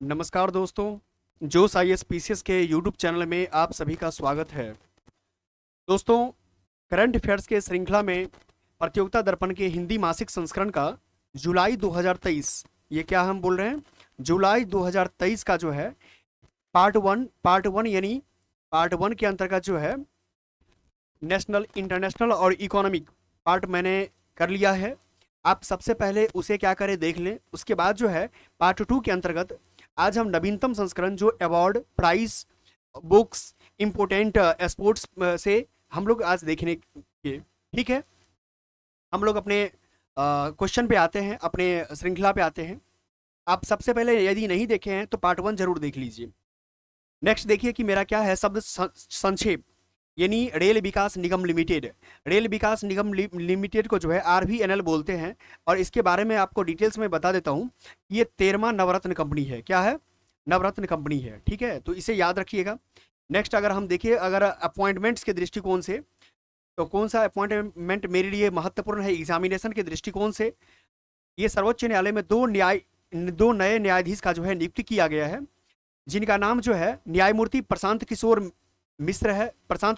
नमस्कार दोस्तों, जोश आईएएस पीसीएस के यूट्यूब चैनल में आप सभी का स्वागत है। दोस्तों, करंट अफेयर्स के श्रृंखला में प्रतियोगिता दर्पण के हिंदी मासिक संस्करण का जुलाई 2023, ये क्या हम बोल रहे हैं, जुलाई 2023 का जो है पार्ट वन यानी पार्ट वन के अंतर्गत जो है नेशनल, इंटरनेशनल और इकोनॉमिक पार्ट मैंने कर लिया है। आप सबसे पहले उसे क्या करें देख लें, उसके बाद जो है पार्ट टू के अंतर्गत आज हम नवीनतम संस्करण जो award, prize, books, important sports से हम लोग आज देखने के, ठीक है। हम लोग अपने क्वेश्चन पे आते हैं, अपने श्रृंखला पे आते हैं। आप सबसे पहले यदि नहीं देखे हैं तो पार्ट वन जरूर देख लीजिए। नेक्स्ट देखिए कि मेरा क्या है शब्द संक्षेप, यानी रेल विकास निगम लिमिटेड। रेल विकास निगम लिमिटेड को जो है आरवीएनएल बोलते हैं, और इसके बारे में आपको डिटेल्स में बता देता हूँ। ये 13वां नवरत्न कंपनी है। क्या है? नवरत्न कंपनी है, ठीक है, तो इसे याद रखिएगा। नेक्स्ट अगर हम देखिए, अगर अपॉइंटमेंट्स के दृष्टिकोण से, तो कौन सा अपॉइंटमेंट मेरे लिए महत्वपूर्ण है एग्जामिनेशन के दृष्टिकोण से, ये सर्वोच्च न्यायालय में दो नए न्यायाधीश का जो है नियुक्ति किया गया है, जिनका नाम जो है न्यायमूर्ति प्रशांत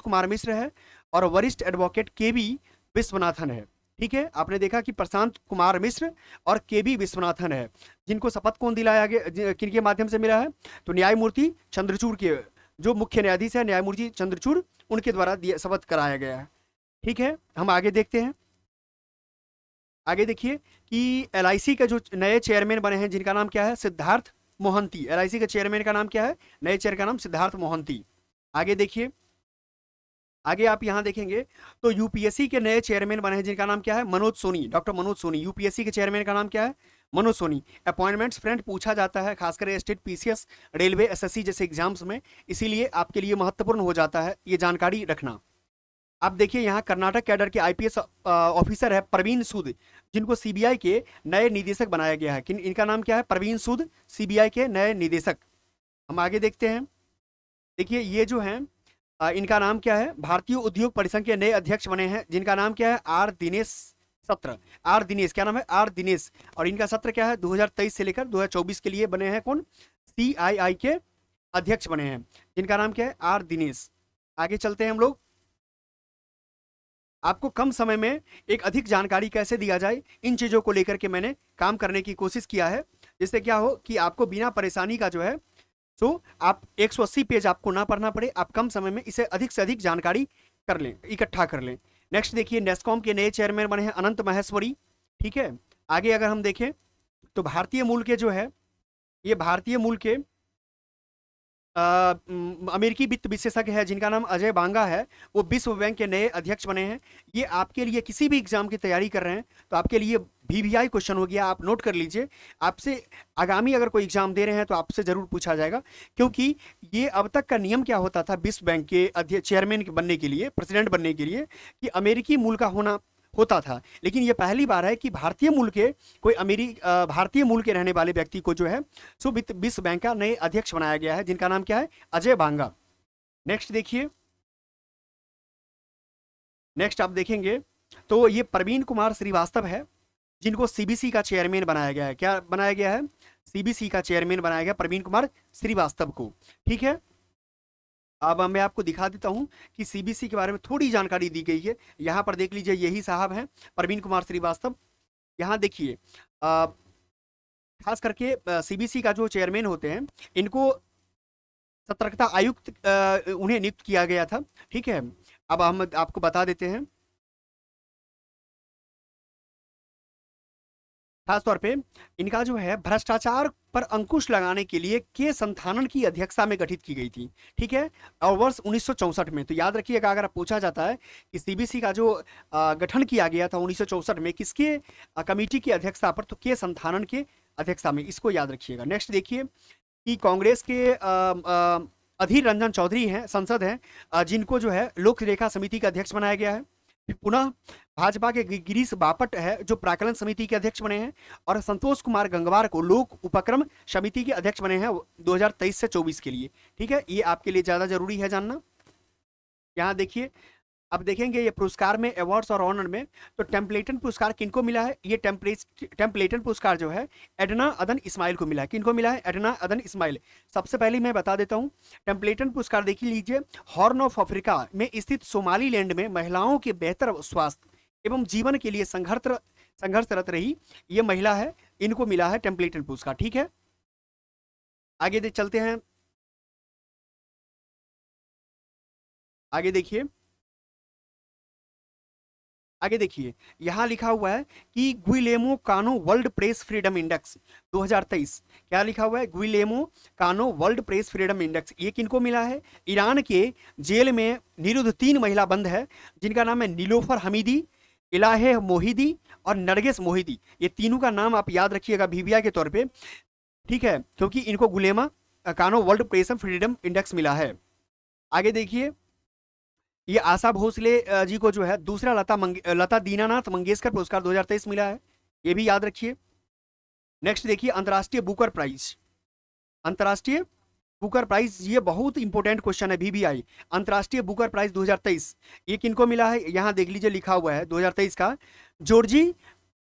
कुमार मिश्र है, और वरिष्ठ एडवोकेट के बी विश्वनाथन है। ठीक है, आपने देखा कि प्रशांत कुमार मिश्र और के बी विश्वनाथन है, जिनको शपथ कौन दिलाया गया, किनके माध्यम से मिला है, तो न्यायमूर्ति चंद्रचूड़ के, जो मुख्य न्यायाधीश है न्यायमूर्ति चंद्रचूड़, उनके द्वारा शपथ कराया गया है। ठीक है, हम आगे देखते हैं। आगे देखिए कि एलआईसी के जो नए चेयरमैन बने हैं, जिनका नाम क्या है, सिद्धार्थ मोहंती। एलआईसी के चेयरमैन का नाम क्या है, नए चेयर का नाम सिद्धार्थ मोहंती। आगे देखिए, आगे आप यहां देखेंगे तो यूपीएससी के नए चेयरमैन बने हैं, जिनका नाम क्या है, मनोज सोनी, डॉक्टर मनोज सोनी। यूपीएससी के चेयरमैन का नाम क्या है, मनोज सोनी। अपॉइंटमेंट्स फ्रेंड पूछा जाता है खासकर स्टेट पीसीएस, रेलवे, एसएससी जैसे एग्जाम्स में, इसीलिए आपके लिए महत्वपूर्ण हो जाता है ये जानकारी रखना। आप देखिए यहाँ कर्नाटक कैडर के आईपीएस ऑफिसर है प्रवीण सूद, जिनको सीबीआई के नए निदेशक बनाया गया है। किन, इनका नाम क्या है, प्रवीण सूद, सीबीआई के नए निदेशक। हम आगे देखते हैं। देखिए ये जो है इनका नाम क्या है, भारतीय उद्योग परिसंघ के नए अध्यक्ष बने हैं, जिनका नाम क्या है, आर दिनेश सत्र। आर दिनेश, क्या नाम है, आर दिनेश। और इनका सत्र क्या है, 2023 से लेकर 2024 के लिए बने हैं। कौन? सीआईआई के अध्यक्ष बने हैं, जिनका नाम क्या है, आर दिनेश। आगे चलते हैं हम लोग। आपको कम समय में एक अधिक जानकारी कैसे दिया जाए, इन चीजों को लेकर के मैंने काम करने की कोशिश किया है, जिससे क्या हो कि आपको बिना परेशानी का जो है, तो आप 180 पेज आपको ना पढ़ना पड़े, आप कम समय में इसे अधिक से अधिक जानकारी कर लें, इकट्ठा कर लें। नेक्स्ट देखिए, नेस्कॉम के नए चेयरमैन बने हैं अनंत महेश्वरी। ठीक है, आगे अगर हम देखें तो भारतीय मूल के जो है, ये भारतीय मूल के अमेरिकी वित्त विशेषज्ञ है, जिनका नाम अजय बांगा है, वो विश्व बैंक के नए अध्यक्ष बने हैं। ये आपके लिए किसी भी एग्जाम की तैयारी कर रहे हैं तो आपके लिए वीवीआई क्वेश्चन हो गया, आप नोट कर लीजिए। आपसे आगामी अगर कोई एग्जाम दे रहे हैं तो आपसे जरूर पूछा जाएगा, क्योंकि ये अब तक का नियम क्या होता था विश्व बैंक के अध्यक्ष, चेयरमैन बनने के लिए, प्रेसिडेंट बनने के लिए, कि अमेरिकी मूल का होना होता था। लेकिन ये पहली बार है कि भारतीय मूल के कोई भारतीय मूल के रहने वाले व्यक्ति को जो है सो विश्व बैंक का नए अध्यक्ष बनाया गया है, जिनका नाम क्या है, अजय बांगा। नेक्स्ट देखिए, नेक्स्ट आप देखेंगे तो ये प्रवीण कुमार श्रीवास्तव है, जिनको सीबीसी का चेयरमैन बनाया गया है। क्या बनाया गया है, सीबीसी का चेयरमैन बनाया गया प्रवीण कुमार श्रीवास्तव को। ठीक है, अब मैं आपको दिखा देता हूं कि सीबीसी के बारे में थोड़ी जानकारी दी गई है। यहां पर देख लीजिए, यही साहब हैं प्रवीण कुमार श्रीवास्तव। यहाँ देखिए, खास करके सीबीसी का जो चेयरमैन होते हैं, इनको सतर्कता आयुक्त उन्हें नियुक्त किया गया था। ठीक है, अब हम आपको बता देते हैं। खासतौर पे इनका जो है भ्रष्टाचार पर अंकुश लगाने के लिए के संथानन की अध्यक्षता में गठित की गई थी। ठीक है, और वर्ष 1964 में, तो याद रखिएगा अगर पूछा जाता है कि सीबीसी का जो गठन किया गया था 1964 में, किसके कमेटी की अध्यक्षता पर, तो के संथानन के अध्यक्षता में, इसको याद रखिएगा। नेक्स्ट देखिए कि कांग्रेस के अधीर रंजन चौधरी हैं, संसद हैं, जिनको जो है लोक रेखा समिति का अध्यक्ष बनाया गया है। पुनः भाजपा के गिरीश बापट है, जो प्राकलन समिति के अध्यक्ष बने हैं, और संतोष कुमार गंगवार को लोक उपक्रम समिति के अध्यक्ष बने हैं 2023 से 24 के लिए। ठीक है, ये आपके लिए ज्यादा जरूरी है जानना। यहाँ देखिए, अब देखेंगे ये पुरस्कार में, अवार्ड्स और ऑनर में, तो टेम्पलेटन पुरस्कार किनको मिला है? ये टेम्पलेटन पुरस्कार जो है एडना अदन इस्माइल को मिला है। किनको मिला है? एडना अदन इस्माइल। सबसे पहले मैं बता देता हूँ, टेम्पलेटन पुरस्कार देख लीजिए, हॉर्न ऑफ अफ्रीका में स्थित सोमालीलैंड में महिलाओं के बेहतर स्वास्थ्य एवं जीवन के लिए संघर्षरत रही ये महिला है, इनको मिला है टेम्पलेटन पुरस्कार। ठीक है, आगे चलते हैं। आगे देखिए, आगे देखिए, यहां लिखा हुआ है कि गुइलेमो कानो वर्ल्ड प्रेस फ्रीडम इंडेक्स 2023। क्या लिखा हुआ है? गुइलेमो कानो वर्ल्ड प्रेस फ्रीडम इंडेक्स। ये किनको मिला है? ईरान के जेल में निरुद्ध 3 महिला बंद है, जिनका नाम है नीलोफर हमीदी, इलाहे मोहिदी और नरगिस मोहिदी। ये तीनों का नाम आप याद रखिएगा VVI के तौर पे, ठीक है, क्योंकि इनको गुलेमा कानो वर्ल्ड प्रेस फ्रीडम इंडेक्स मिला है। आगे देखिए, ये आशा भोसले जी को जो है दूसरा लता दीनानाथ मंगेशकर पुरस्कार 2023 मिला है, ये भी याद रखिए। नेक्स्ट देखिए, अंतर्राष्ट्रीय बुकर प्राइज। अंतर्राष्ट्रीय बुकर प्राइज, ये बहुत इंपॉर्टेंट क्वेश्चन है VVI। अंतर्राष्ट्रीय बुकर प्राइज 2023 ये किनको मिला है? यहां देख लीजिए, लिखा हुआ है 2023 का जॉर्जी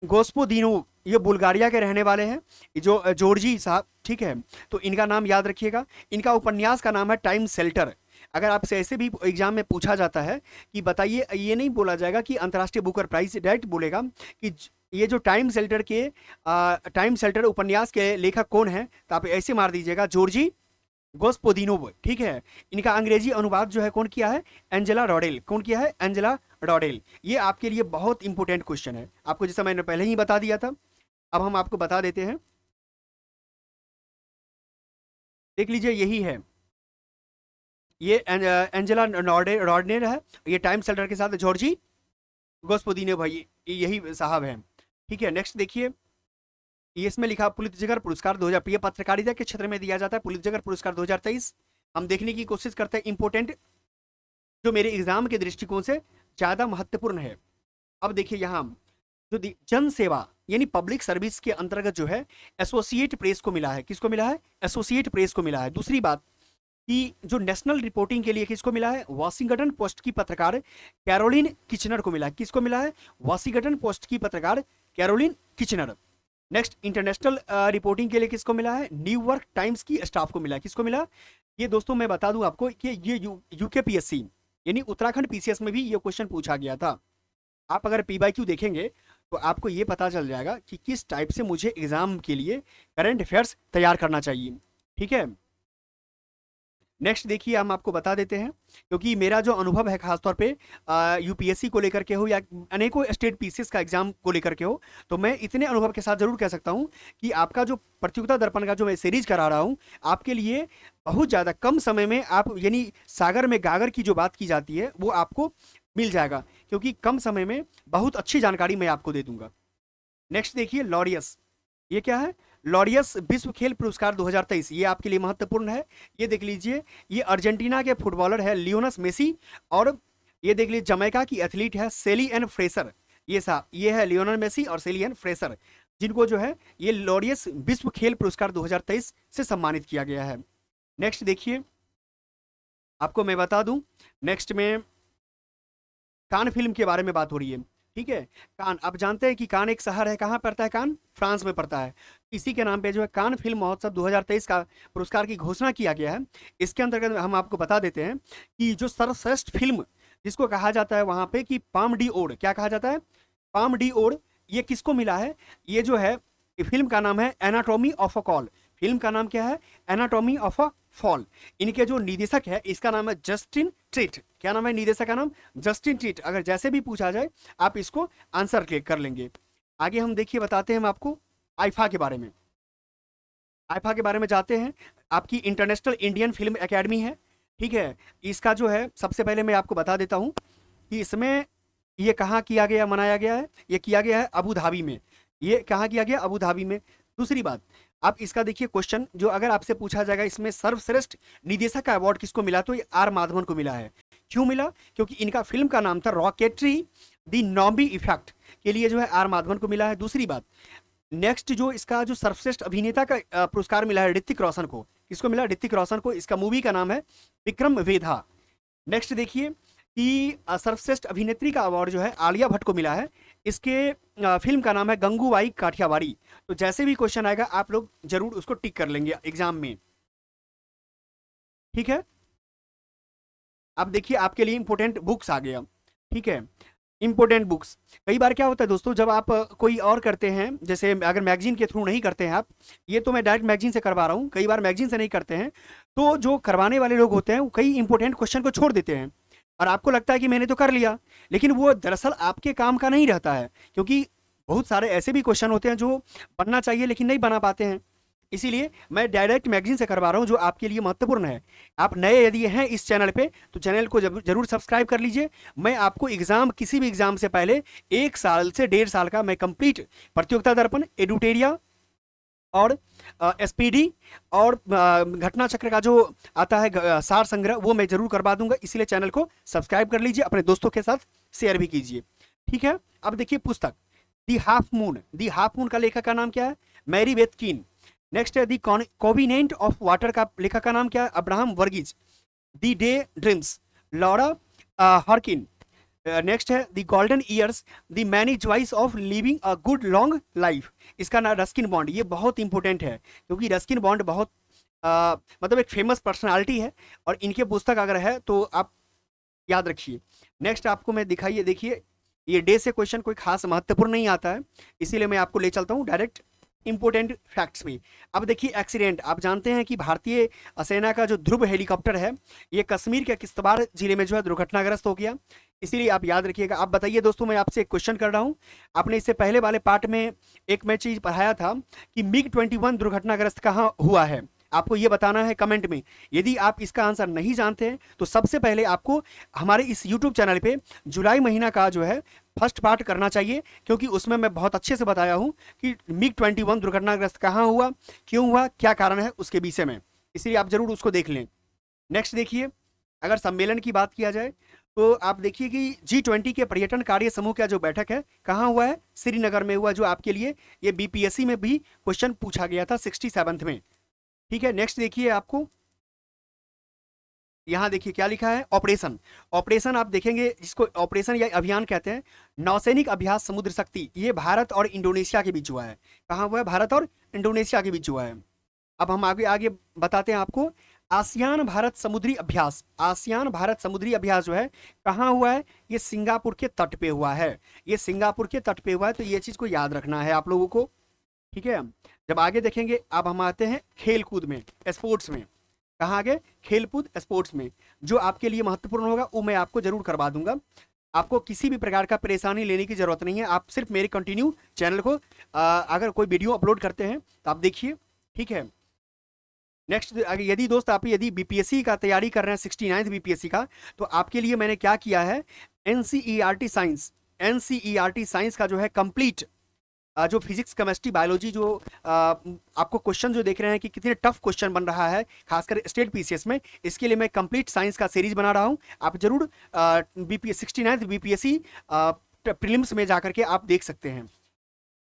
गोस्पोदिनो, ये बुल्गारिया के रहने वाले हैं, जो जॉर्जी साहब, ठीक है, तो इनका नाम याद रखिएगा। इनका उपन्यास का नाम है टाइम शेल्टर। अगर आपसे ऐसे भी एग्जाम में पूछा जाता है कि बताइए, ये नहीं बोला जाएगा कि अंतर्राष्ट्रीय बुकर प्राइज, डायरेक्ट बोलेगा कि ये जो टाइम शेल्टर उपन्यास के लेखक कौन है, तो आप ऐसे मार दीजिएगा जॉर्जी गोस्पोदिनोव। ठीक है, इनका अंग्रेजी अनुवाद जो है कौन किया है? एंजेला रॉडेल। कौन किया है? एंजेला रॉडेल। ये आपके लिए बहुत इंपॉर्टेंट क्वेश्चन है, आपको जैसा मैंने पहले ही बता दिया था, अब हम आपको बता देते हैं। देख लीजिए, यही है, ये एंजेला रॉडनेर है, ये टाइम शेल्टर के साथ जॉर्जी गोस्पोदिनोव भाई, यही साहब हैं। ठीक है, नेक्स्ट देखिए, ये इसमें लिखा पुलित्जर पुरस्कार 2000, ये पत्रकारिता के क्षेत्र में दिया जाता है, पुलित्जर पुरस्कार 2023। हम देखने की कोशिश करते हैं इंपॉर्टेंट जो मेरे एग्जाम के दृष्टिकोण से ज्यादा महत्वपूर्ण है। अब देखिए, यहाँ जो जन सेवा यानी पब्लिक सर्विस के अंतर्गत जो है एसोसिएट प्रेस को मिला है। किसको मिला है? एसोसिएट प्रेस को मिला है। दूसरी बात कि जो नेशनल रिपोर्टिंग के लिए किसको मिला है? वॉशिंगटन पोस्ट की पत्रकार कैरोलिन किचनर को मिला है। किसको मिला है? वॉशिंगटन पोस्ट की पत्रकार Caroline Kitchener. Next, international reporting के लिए किसको मिला है? न्यूयॉर्क टाइम्स की स्टाफ को मिला है। किसको मिला? ये दोस्तों मैं बता दूं आपको कि ये यूकेपीएससी यानी उत्तराखंड PCS में भी ये क्वेश्चन पूछा गया था। आप अगर PYQ देखेंगे तो आपको ये पता चल जाएगा कि किस टाइप से मुझे एग्जाम के लिए करंट अफेयर्स तैयार करना चाहिए। ठीक है, नेक्स्ट देखिए, हम आपको बता देते हैं, क्योंकि मेरा जो अनुभव है खासतौर पे UPSC को लेकर के हो या अनेकों स्टेट PCS का एग्जाम को लेकर के हो, तो मैं इतने अनुभव के साथ जरूर कह सकता हूं कि आपका जो प्रतियोगिता दर्पण का जो मैं सीरीज करा रहा हूं, आपके लिए बहुत ज़्यादा कम समय में आप यानी सागर में गागर की जो बात की जाती है वो आपको मिल जाएगा, क्योंकि कम समय में बहुत अच्छी जानकारी मैं आपको दे दूंगा। नेक्स्ट देखिए, लॉरियस, ये क्या है? लॉरियस विश्व खेल पुरस्कार 2023, ये आपके लिए महत्वपूर्ण है। ये देख लीजिए, ये अर्जेंटीना के फुटबॉलर है लियोनस मेसी, और ये देख लीजिए जमैका की एथलीट है सेली एन फ्रेसर। ये है लियोनल मेसी और सेली एन फ्रेसर, जिनको जो है ये लॉरियस विश्व खेल पुरस्कार 2023 से सम्मानित किया गया है। नेक्स्ट देखिए, आपको मैं बता दूं, नेक्स्ट में कान फिल्म के बारे में बात हो रही है। ठीक है, कान, आप जानते हैं कि कान एक शहर है, कहाँ पड़ता है? कान फ्रांस में पड़ता है। इसी के नाम पे जो है कान फिल्म महोत्सव 2023 का पुरस्कार की घोषणा किया गया है। इसके अंतर्गत हम आपको बता देते हैं कि जो सर्वश्रेष्ठ फिल्म जिसको कहा जाता है वहां पे कि पाम डी ओड, क्या कहा जाता है? पाम डी ओड, ये किसको मिला है? ये जो है फिल्म का नाम है anatomy of a call. Film का नाम क्या है? Anatomy of a fall. इनके जो निदेशक है इसका नाम है जस्टिन ट्रीट। क्या नाम है निदेशक का नाम? Justin treat. अगर जैसे भी पूछा जाए आप इसको आंसर कर लेंगे। आगे हम देखिए, बताते हैं हम आपको आईफा के बारे में। आईफा के बारे में जाते हैं, आपकी इंटरनेशनल इंडियन फिल्म एकेडमी है। ठीक है, इसका जो है सबसे पहले मैं आपको बता देता हूं कि इसमें ये कहाँ किया गया, मनाया गया है? ये किया गया है अबू धाबी में। ये कहाँ किया गया? अबू धाबी में। दूसरी बात, आप इसका देखिए क्वेश्चन जो अगर आपसे पूछा जाएगा, इसमें सर्वश्रेष्ठ निदेशक का अवार्ड किसको मिला? तो ये आर माधवन को मिला है। क्यों मिला? क्योंकि इनका फिल्म का नाम था रॉकेटरी द नॉम्बी इफेक्ट, के लिए जो है आर माधवन को मिला है। दूसरी बात, नेक्स्ट जो इसका जो सर्वश्रेष्ठ अभिनेता का पुरस्कार मिला है ऋतिक रोशन को। किसको मिला? ऋतिक रोशन को। इसका मूवी का नाम है विक्रम वेधा। नेक्स्ट देखिए, कि सर्वश्रेष्ठ अभिनेत्री का अवार्ड जो है आलिया भट्ट को मिला है। इसके फिल्म का नाम है गंगूबाई काठियावाड़ी। तो जैसे भी क्वेश्चन आएगा आप लोग जरूर उसको टिक कर लेंगे एग्जाम में, ठीक है। अब देखिए आपके लिए इंपॉर्टेंट बुक्स आ गया, ठीक है। इंपॉर्टेंट बुक्स, कई बार क्या होता है दोस्तों, जब आप कोई और करते हैं, जैसे अगर मैगजीन के थ्रू नहीं करते हैं आप, ये तो मैं डायरेक्ट मैगजीन से करवा रहा हूँ, कई बार मैगजीन से नहीं करते हैं, तो जो करवाने वाले लोग होते हैं वो कई इंपॉर्टेंट क्वेश्चन को छोड़ देते हैं और आपको लगता है कि मैंने तो कर लिया, लेकिन वो दरअसल आपके काम का नहीं रहता है, क्योंकि बहुत सारे ऐसे भी क्वेश्चन होते हैं जो बनना चाहिए लेकिन नहीं बना पाते हैं। इसीलिए मैं डायरेक्ट मैगजीन से करवा रहा हूँ जो आपके लिए महत्वपूर्ण है। आप नए यदि हैं इस चैनल पे तो चैनल को जरूर सब्सक्राइब कर लीजिए। मैं आपको एग्जाम, किसी भी एग्जाम से पहले 1 साल से 1.5 साल का मैं कंप्लीट प्रतियोगिता दर्पण, एडुटेरिया और एसपीडी और घटना चक्र का जो आता है सार संग्रह, वो मैं जरूर करवा दूंगा। इसीलिए चैनल को सब्सक्राइब कर लीजिए, अपने दोस्तों के साथ शेयर भी कीजिए, ठीक है। अब देखिए पुस्तक दी हाफ मून, दी हाफ मून का लेखक का नाम क्या है? मैरी बेथ कीन। नेक्स्ट है दी कोविनेंट ऑफ वाटर का लेखक का नाम क्या है? Abraham Verghese. The day dreams, Laura Horkin. Next है the golden years, the many joys of living a good long life. इसका नाम रस्किन बॉन्ड। ये बहुत इंपॉर्टेंट है क्योंकि रस्किन बॉन्ड बहुत मतलब एक फेमस पर्सनालिटी है और इनके पुस्तक अगर है तो आप याद रखिए। नेक्स्ट आपको मैं दिखाइए, देखिए ये डे से क्वेश्चन कोई खास महत्वपूर्ण नहीं आता है, इसीलिए मैं आपको ले चलता हूँ डायरेक्ट इंपोर्टेंट फैक्ट्स में। अब देखिए एक्सीडेंट, आप जानते हैं कि भारतीय सेना का जो ध्रुव हेलीकॉप्टर है ये कश्मीर के किश्तवाड़ जिले में जो है दुर्घटनाग्रस्त हो गया, इसीलिए आप याद रखिएगा। आप बताइए दोस्तों, मैं आपसे एक क्वेश्चन कर रहा हूं, आपने इससे पहले वाले पार्ट में एक मैं चीज पढ़ाया था कि MiG-21 दुर्घटनाग्रस्त कहाँ हुआ है, आपको ये बताना है कमेंट में। यदि आप इसका आंसर नहीं जानते हैं तो सबसे पहले आपको हमारे इस यूट्यूब चैनल पे जुलाई महीना का जो है फर्स्ट पार्ट करना चाहिए, क्योंकि उसमें मैं बहुत अच्छे से बताया हूं कि MiG-21 दुर्घटनाग्रस्त कहाँ हुआ, क्यों हुआ, क्या कारण है उसके विषय में, इसलिए आप जरूर उसको देख लें। नेक्स्ट देखिए, अगर सम्मेलन की बात किया जाए तो आप देखिए कि G20 के पर्यटन कार्य समूह का जो बैठक है कहाँ हुआ है? श्रीनगर में हुआ, जो आपके लिए ये बीपीएससी में भी क्वेश्चन पूछा गया था 67th में, ठीक है। नेक्स्ट देखिए, आपको यहाँ देखिए क्या लिखा है, ऑपरेशन। ऑपरेशन आप देखेंगे जिसको ऑपरेशन या अभियान कहते हैं, नौसैनिक अभ्यास समुद्र शक्ति, ये भारत और इंडोनेशिया के बीच हुआ है। कहाँ हुआ है? भारत और इंडोनेशिया के बीच हुआ है। अब हम आगे आगे बताते हैं आपको। आसियान भारत समुद्री अभ्यास, आसियान भारत समुद्री अभ्यास जो है कहाँ हुआ है? ये सिंगापुर के तट पे हुआ है, ये सिंगापुर के तट पे हुआ है, तो ये चीज को याद रखना है आप लोगों को, ठीक है। जब आगे देखेंगे, अब हम आते हैं खेल कूद में, स्पोर्ट्स में। कहाँ आगे? खेल कूद स्पोर्ट्स में जो आपके लिए महत्वपूर्ण होगा वो मैं आपको जरूर करवा दूंगा। आपको किसी भी प्रकार का परेशानी लेने की जरूरत नहीं है, आप सिर्फ मेरे कंटिन्यू चैनल को अगर कोई वीडियो अपलोड करते हैं तो आप देखिए, ठीक है। नेक्स्ट, यदि दोस्त आप यदि बीपीएससी का तैयारी कर रहे हैं 69th बीपीएससी का, तो आपके लिए मैंने क्या किया है, एनसीईआरटी साइंस, एनसीईआरटी साइंस का जो है कंप्लीट जो फिजिक्स, केमिस्ट्री, बायोलॉजी जो आपको क्वेश्चन जो देख रहे हैं कि कितने टफ क्वेश्चन बन रहा है खासकर स्टेट पीसीएस में, इसके लिए मैं कंप्लीट साइंस का सीरीज बना रहा हूं। आप जरूर बीपीएस 69th बीपीएससी प्रीलिम्स में जाकर के आप देख सकते हैं,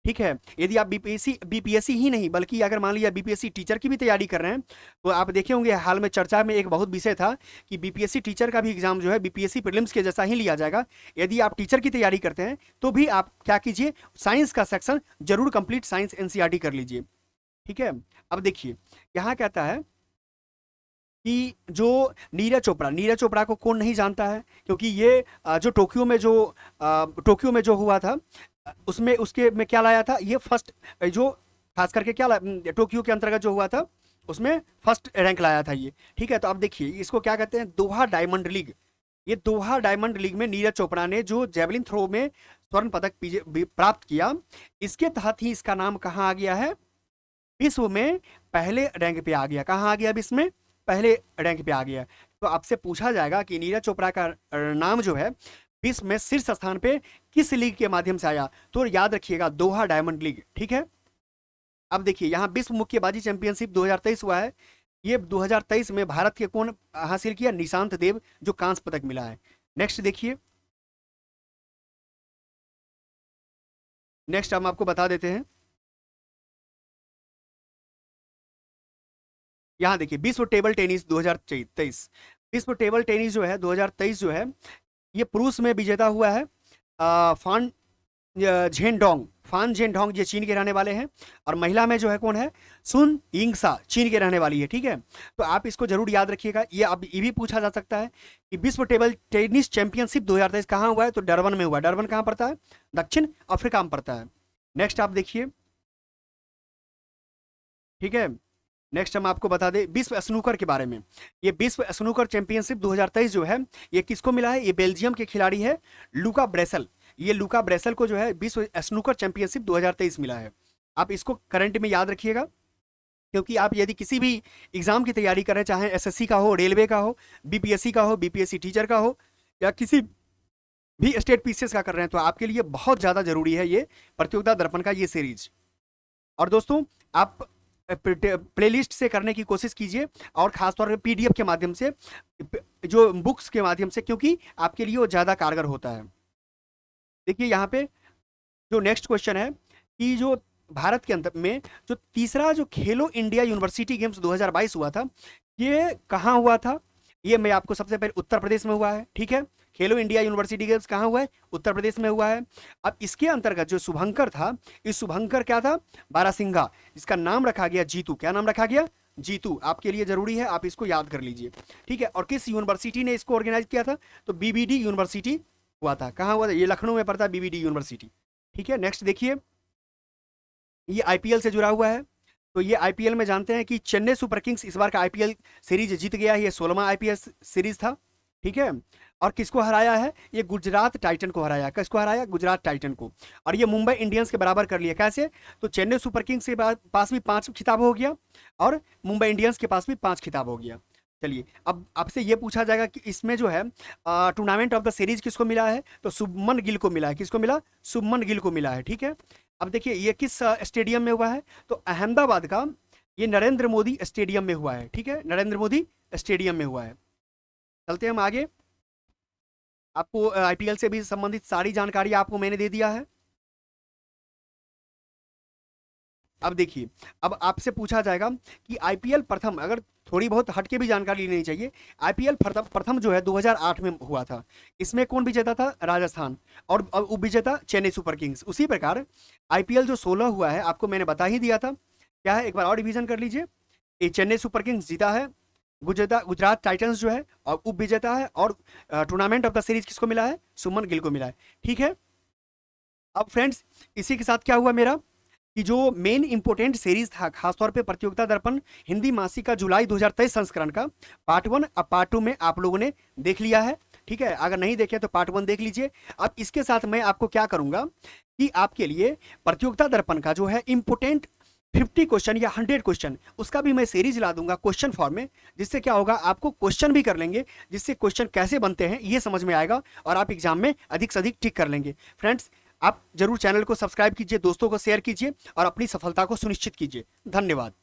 ठीक है। यदि आप बीपीएससी ही नहीं बल्कि अगर मान लिया बीपीएससी टीचर की भी तैयारी कर रहे हैं तो आप देखे होंगे हाल में चर्चा में एक बहुत विषय था कि बीपीएससी टीचर का भी एग्जाम जो है बीपीएससी प्रीलिम्स के जैसा ही लिया जाएगा। यदि आप टीचर की तैयारी करते हैं तो भी आप क्या कीजिए, साइंस का सेक्शन जरूर कंप्लीट साइंस एनसीईआरटी कर लीजिए, ठीक है। अब देखिए यहाँ कहता है कि जो नीरज चोपड़ा, नीरज चोपड़ा को कौन नहीं जानता है, क्योंकि ये जो टोक्यो में जो हुआ था उसमें उसके में क्या लाया था, ये फर्स्ट जो खास करके टोक्यो के अंतर्गत जो हुआ था उसमें फर्स्ट रैंक लाया था ये, ठीक है। तो अब देखिए इसको क्या कहते हैं, दोहा डायमंड लीग। ये दोहा डायमंड लीग में नीरज चोपड़ा ने जो जेवलिन थ्रो में स्वर्ण पदक प्राप्त किया, इसके तहत ही इसका नाम कहाँ आ गया है, विश्व में पहले रैंक पे आ गया। कहाँ आ गया? विश्व में पहले रैंक पे आ गया। तो आपसे पूछा जाएगा कि नीरज चोपड़ा का नाम जो है विश्व में शीर्ष स्थान पे किस लीग के माध्यम से आया, तो याद रखिएगा दोहा डायमंड लीग, ठीक है। अब देखिए यहाँ विश्व मुक्केबाजी चैंपियनशिप 2023 हुआ है, ये 2023 में भारत के कौन हासिल किया? निशांत देव, जो कांस्य पदक मिला है। नेक्स्ट देखिए, नेक्स्ट हम आपको बता देते हैं, यहाँ देखिए विश्व टेबल टेनिस 2023, विश्व टेबल टेनिस जो है 2023 जो है ये पुरुष में विजेता हुआ है फान झेनडोंग, फान झेनडोंग, ये चीन के रहने वाले हैं। और महिला में जो है कौन है, सुन यिंगसा, चीन के रहने वाली है। ठीक है, तो आप इसको जरूर याद रखिएगा। ये अब ये भी पूछा जा सकता है कि विश्व टेबल टेनिस चैंपियनशिप 2023 कहाँ हुआ है, तो डरबन में हुआ है। डरबन कहाँ पड़ता है, दक्षिण अफ्रीका में पड़ता है। नेक्स्ट आप देखिए, ठीक है, नेक्स्ट हम आपको बता दें विश्व स्नूकर के बारे में। ये विश्व स्नूकर चैंपियनशिप 2023 जो है ये किसको मिला है, ये बेल्जियम के खिलाड़ी है लुका ब्रेसल। ये लुका ब्रेसल को जो है विश्व स्नूकर चैंपियनशिप 2023 मिला है। आप इसको करंट में याद रखिएगा, क्योंकि आप यदि किसी भी एग्जाम की तैयारी करें, चाहे एसएससी का हो, रेलवे का हो, बीपीएससी का हो, बीपीएससी टीचर का हो, या किसी भी स्टेट पीसीएस का कर रहे हैं, तो आपके लिए बहुत ज़्यादा जरूरी है ये प्रतियोगिता दर्पण का ये सीरीज। और दोस्तों आप प्लेलिस्ट से करने की कोशिश कीजिए, और खासतौर पर पीडीएफ के माध्यम से, जो बुक्स के माध्यम से, क्योंकि आपके लिए वो ज़्यादा कारगर होता है। देखिए यहाँ पे जो नेक्स्ट क्वेश्चन है कि जो भारत के अंदर में जो तीसरा जो खेलो इंडिया यूनिवर्सिटी गेम्स 2022 हुआ था, ये कहाँ हुआ था, ये मैं आपको सबसे पहले उत्तर प्रदेश में हुआ है। ठीक है, खेलो इंडिया यूनिवर्सिटी गेम्स कहाँ हुआ है, उत्तर प्रदेश में हुआ है। अब इसके अंतर्गत जो शुभंकर था, इस शुभंकर क्या था, बारासिंघा, इसका नाम रखा गया जीतू। क्या नाम रखा गया, जीतू। आपके लिए जरूरी है, आप इसको याद कर लीजिए। ठीक है, और किस यूनिवर्सिटी ने इसको ऑर्गेनाइज किया था, तो बीबीडी यूनिवर्सिटी हुआ था। कहाँ हुआ था, ये लखनऊ में पड़ता है बीबीडी यूनिवर्सिटी। ठीक है, नेक्स्ट देखिए, ये आईपीएल से जुड़ा हुआ है। तो ये आईपीएल में जानते हैं कि चेन्नई सुपर किंग्स इस बार का आईपीएल सीरीज जीत गया है। ये 16वां आईपीएल सीरीज था। ठीक है, और किसको हराया है, ये गुजरात टाइटन को हराया। किसको हराया, गुजरात टाइटन को। और ये मुंबई इंडियंस के बराबर कर लिया। कैसे, तो चेन्नई सुपर किंग्स के पास भी 5 खिताब हो गया, और मुंबई इंडियंस के पास भी 5 खिताब हो गया। चलिए, अब आपसे ये पूछा जाएगा कि इसमें जो है टूर्नामेंट ऑफ द सीरीज किसको मिला है, तो शुभमन गिल को मिला है। किसको मिला, शुभमन गिल को मिला है। ठीक है, अब देखिए ये किस स्टेडियम में हुआ है, तो अहमदाबाद का ये नरेंद्र मोदी स्टेडियम में हुआ है। ठीक है, नरेंद्र मोदी स्टेडियम में हुआ है। चलते हम आगे, आपको आईपीएल से भी संबंधित सारी जानकारी आपको मैंने दे दिया है। अब देखिए, अब आपसे पूछा जाएगा कि आईपीएल प्रथम, अगर थोड़ी बहुत हटके भी जानकारी लेनी चाहिए, आईपीएल प्रथम जो है 2008 में हुआ था। इसमें कौन विजेता था, राजस्थान, और उप विजेता चेन्नई सुपर किंग्स। उसी प्रकार आईपीएल जो 16 हुआ है आपको मैंने बता ही दिया था। क्या है, एक बार और रिवीजन कर लीजिए। ये चेन्नई सुपर किंग्स जीता है, गुजरात टाइटंस जो है और उप विजेता है, और टूर्नामेंट ऑफ द सीरीज किसको मिला है, सुमन गिल को मिला है। ठीक है, अब फ्रेंड्स इसी के साथ क्या हुआ मेरा कि जो मेन इंपोर्टेंट सीरीज था, खासतौर पे प्रतियोगिता दर्पण हिंदी मासिक का जुलाई 2023 संस्करण का पार्ट 1 अब पार्ट 2 में आप लोगों ने देख लिया है। ठीक है, अगर नहीं देखे तो पार्ट 1 देख लीजिए। अब इसके साथ मैं आपको क्या करूंगा कि आपके लिए प्रतियोगिता दर्पण का जो है इंपोर्टेंट 50 क्वेश्चन या 100 क्वेश्चन, उसका भी मैं सीरीज ला दूंगा क्वेश्चन फॉर्म में, जिससे क्या होगा, आपको क्वेश्चन भी कर लेंगे, जिससे क्वेश्चन कैसे बनते हैं ये समझ में आएगा, और आप एग्जाम में अधिक से अधिक टिक कर लेंगे। फ्रेंड्स, आप जरूर चैनल को सब्सक्राइब कीजिए, दोस्तों को शेयर कीजिए, और अपनी सफलता को सुनिश्चित कीजिए। धन्यवाद।